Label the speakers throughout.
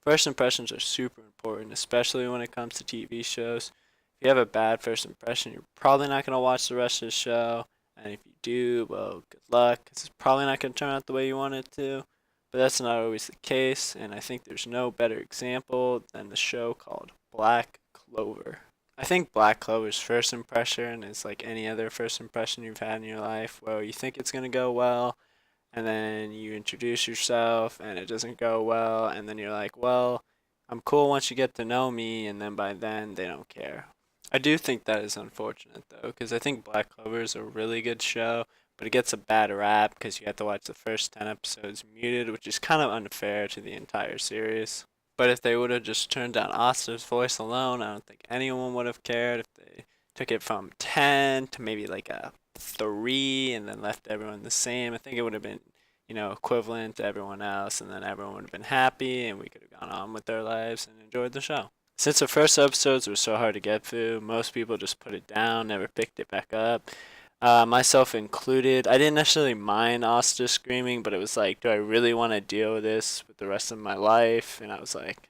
Speaker 1: First impressions are super important, especially when it comes to TV shows. If you have a bad first impression, you're probably not going to watch the rest of the show. And if you do, well, good luck, 'cause it's probably not going to turn out the way you want it to. But that's not always the case, and I think there's no better example than the show called Black Clover. I think Black Clover's first impression is like any other first impression you've had in your life, where you think it's going to go well, and then you introduce yourself and it doesn't go well, and then you're like, well, I'm cool once you get to know me, and then by then they don't care. I do think that is unfortunate though, because I think Black Clover is a really good show, but it gets a bad rap because you have to watch the first 10 episodes muted, which is kind of unfair to the entire series. But if they would have just turned down Asta's voice alone, I don't think anyone would have cared. If they took it from 10 to maybe like a 3 and then left everyone the same, I think it would have been, equivalent to everyone else, and then everyone would have been happy and we could have gone on with their lives and enjoyed the show. Since the first episodes were so hard to get through, most people just put it down, never picked it back up. Myself included. I didn't necessarily mind Asta screaming, but it was like, do I really want to deal with this with the rest of my life? And I was like,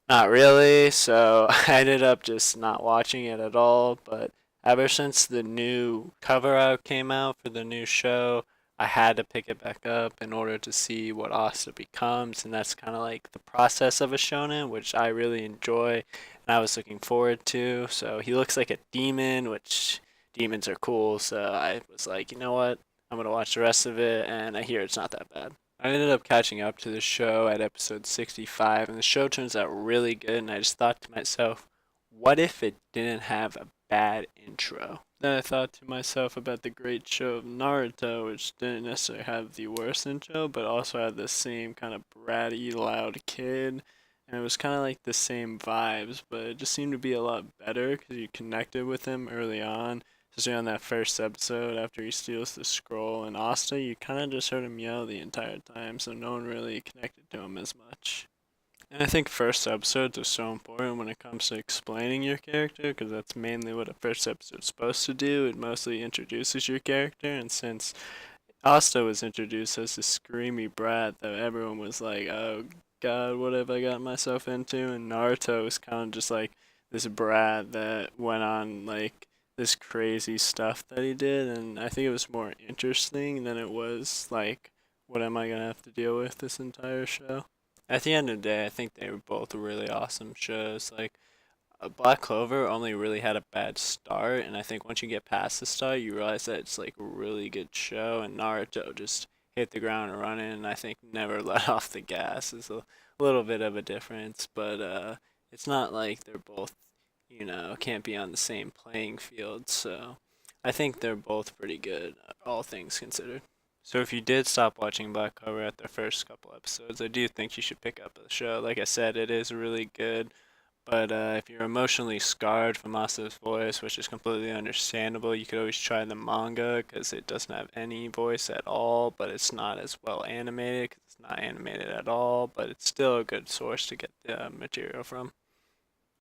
Speaker 1: not really. So I ended up just not watching it at all. But ever since the new cover art came out for the new show, I had to pick it back up in order to see what Asta becomes, and that's kind of like the process of a shonen, which I really enjoy and I was looking forward to. So he looks like a demon, which demons are cool. So I was like, you know what? I'm gonna watch the rest of it, and I hear it's not that bad. I ended up catching up to the show at episode 65, and the show turns out really good. And I just thought to myself, what if it didn't have a bad intro? Then I thought to myself about the great show of Naruto, which didn't necessarily have the worst intro, but also had the same kind of bratty, loud kid. And it was kind of like the same vibes, but it just seemed to be a lot better because you connected with him early on. Especially on that first episode after he steals the scroll and Asta, you kind of just heard him yell the entire time, so no one really connected to him as much. And I think first episodes are so important when it comes to explaining your character, because that's mainly what a first episode's supposed to do. It mostly introduces your character, and since Asta was introduced as this screamy brat that everyone was like, oh god, what have I got myself into? And Naruto was kind of just like this brat that went on like this crazy stuff that he did, and I think it was more interesting than it was like, what am I gonna have to deal with this entire show? At the end of the day, I think they were both really awesome shows. Like, Black Clover only really had a bad start, and I think once you get past the start, you realize that it's like a really good show. And Naruto just hit the ground running, and I think never let off the gas. Is a little bit of a difference, but it's not like they're both, can't be on the same playing field. So I think they're both pretty good, all things considered. So if you did stop watching Black Clover at the first couple episodes, I do think you should pick up the show. Like I said, it is really good. But if you're emotionally scarred from Asa's voice, which is completely understandable, you could always try the manga because it doesn't have any voice at all, but it's not as well animated because it's not animated at all, but it's still a good source to get the material from.